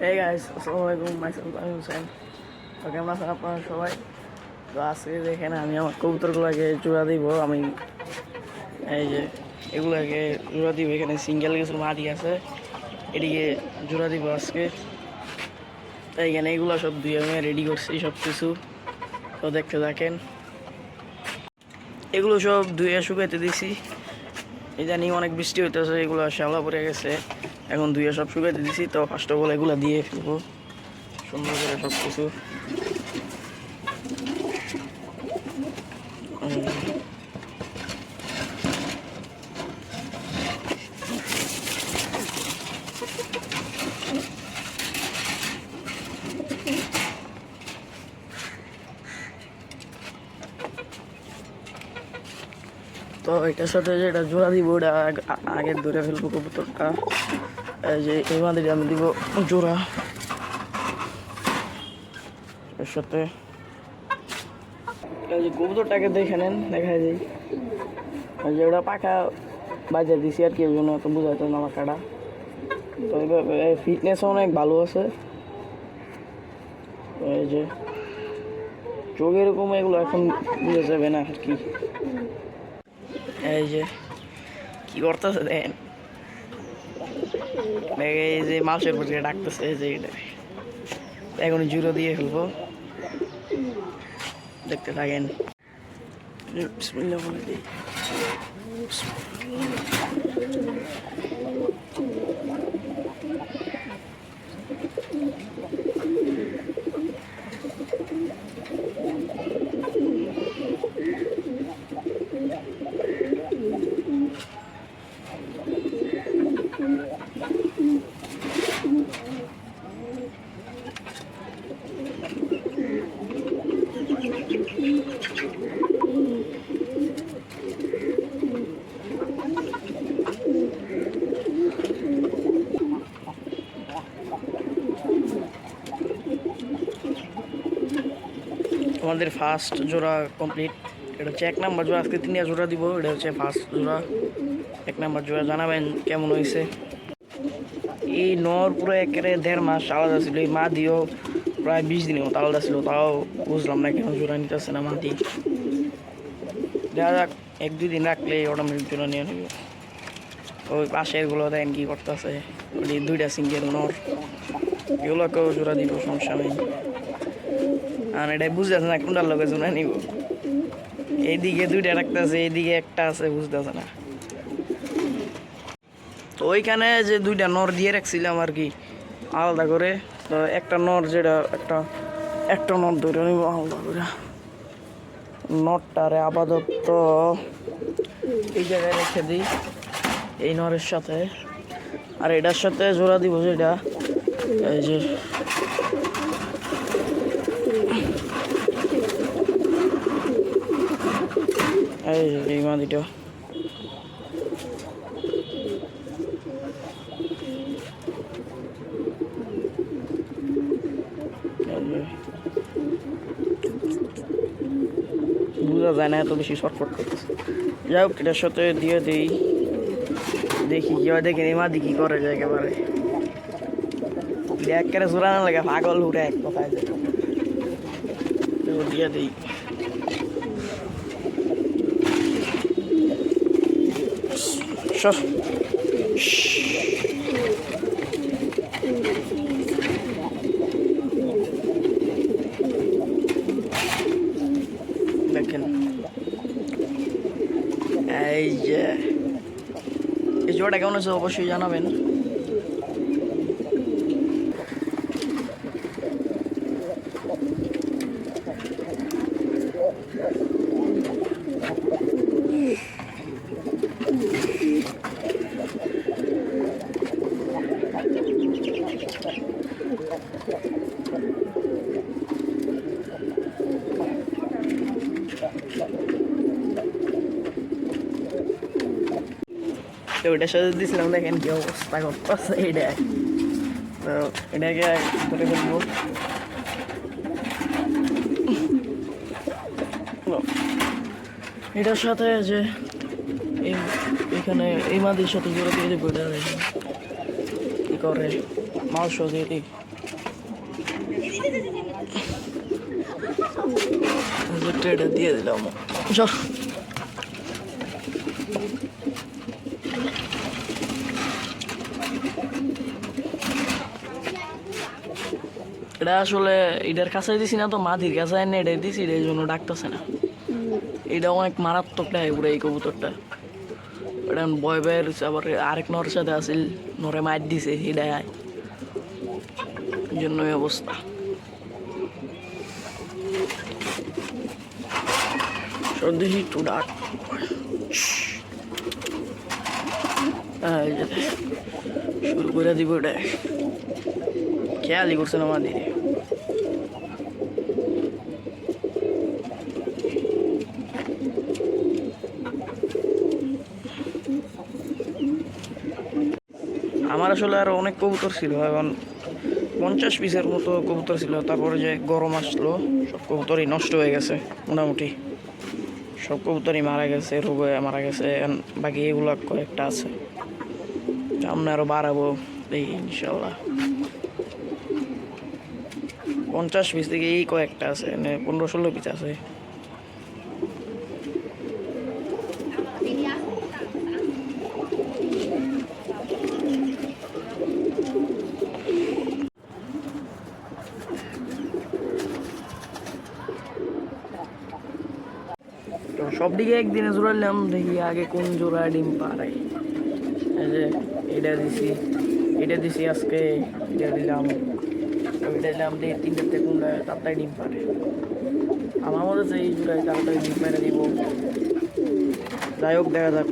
Hey guys, আসসালামু আলাইকুম, myself আমি হুসেন। তো কেমন আছেন আপনারা সবাই? তো আজকে দেখেন আমি আমার কবুতরগুলোকে জোড়া দিব। আমি এই যে এগুলোকে জোড়া দিব। এখানে সিঙ্গেল কিছু মাটি আছে, এদিকে জোড়া দিব আজকে। তো এখানে এগুলো সব ধুয়ে আমি রেডি করছি সব কিছু। তো দেখতে থাকেন। এগুলো সব ধুয়ে শুকাইতে দিছি। ইদানিং অনেক বৃষ্টি হইতেছে, এগুলো শ্যাওলা পড়ে গেছে। এখন ধুয়ে সব শুকাইতে দিছি। তো ফার্স্ট অফ অল এগুলো দিয়ে ফেলবো সুন্দর করে সব কিছু। তো এটার সাথে যেটা জোড়া দিব ওটা আগে ধরে ফেলবো কবুতরটা। এই যে এই মাদিরে আমি দিব জোড়া, এর সাথে এই যে কবুতরটাকে দেখে নেন, দেখা যায় যে ওটা পাখা বাজে দিছি আর কি, ওই জন্য তো বোঝাইতো না পাখাটা। তো ফিটনেস অনেক ভালো আছে। এই যে চোখ এরকম, এগুলো এখন বুঝে যাবে না আর কি। এই যে কি করতেছে দেখেন, এই যে মাংসের প্রতি ডাকতেছে। এই যে এখন জুড়ো দিয়ে ফেলবো, দেখতে থাকেন। বিসমিল্লাহ বলে দিই। আমাদের ফার্স্ট জোড়া কমপ্লিট। এটা হচ্ছে 1 নাম্বার জোড়া। আজকে 3টা জোড়া দিব। এটা হচ্ছে ফার্স্ট জোড়া, 1 নাম্বার জোড়া। জানাবেন কেমন হয়েছে। এই নর পুরো একেবারে 1.5 মাস আলাদা ছিল। এই মা দিয়েও প্রায় 20 দিনের মতো আলাদা ছিল। তাও বুঝলাম না কেন জোড়া নিতেছে না মাটি। দেখা যাক, 1-2 দিন রাখলে অটোমেটিক জোড়া নিয়ে নেবে। ওই পাশের গুলো দেখেন কি করতেছে, ওই 2টা সিঙ্গেল নর, এগুলোকেও জোড়া দিব, সমস্যা নেই। আর এটাই বুঝতেছে না কোনটার লোকে জোড়া নিব। এইদিকে 2টা রাখতেছে, এইদিকে একটা আছে, বুঝতেছে না। তো ওইখানে যে 2টা নর দিয়ে রাখছিলাম আর কি আলাদা করে। তো একটা নর, যেটা একটা নর ধরে নিব আলাদা করে। নরটারে আপাতত এই জায়গায় রেখে দিই, এই নরের সাথে। আর এটার সাথে জোড়া দিব যেটা, এই যে এই মাদিটা। বোঝা যায় না, এত বেশি শর্টফট করতেছে। যাই হোক, এটার সাথে দিয়ে দিই, দেখি কি হয়। দেখেন এই মাদি কি করে যায়, একেবারে একেবারে জোরানো লাগে, পাগল উঠে এক কথায় দিয়ে দিই। দেখেন এই যে এই জোড়াটা কেমন আছে অবশ্যই জানাবেন। তো ওইটার সাথে দিয়েছিলাম, দেখেন কি অবস্থা করতেছে এটা। তো এটাকে ধরে ফেলবো। এটার সাথে যে এখানে এই মাদির সাথে জোড়া দিয়ে দেবো, এটা কি করে মাংস দিয়ে দিই। এটা দিয়ে দিলাম চল। এটা আসলে এটার কাছে দিছি না তো, মাদির কাছে এনে এটাই দিছি, এটার জন্য ডাকতেছে না। এটা অনেক মারাত্মক ডাকে পুরো এই কবুতরটা। এটা বয় বয়ের আবার আরেক নরের সাথে আসিল, নরে মার দিছে এটাই জন্য এই অবস্থা। দেখি একটু ডাক শুরু করে দিব। এটা খেয়ালই করছে না আমাদের। আমার আসলে আরো অনেক কবুতর ছিল, এখন 50 পিসের মতো কবুতর ছিল। তারপরে যে গরম আসলো, সব কবুতরই নষ্ট হয়ে গেছে মোটামুটি, সব কবুতরই মারা গেছে, রোগে মারা গেছে। বাকি এগুলো কয়েকটা আছে, সামনে আরো বাড়াবো এই ইনশাল্লাহ। 50 পিস থেকে এই কয়েকটা আছে, 15-16 পিস আছে। তো সব দিকে একদিনে জোড়ালাম, দেখি আগে কোন জোড়া ডিম পারে। এই যে এটা দিছি, এটা দিছি আজকে, এটা দিলাম, ওইটা দিলাম, দিয়ে 3টা কোনটা তাড়াতাড়ি ডিম পারে। আমার মনে হচ্ছে এই জোড়ায় তাড়াতাড়ি ডিম পারে দিব। যাই হোক দেখা যাক।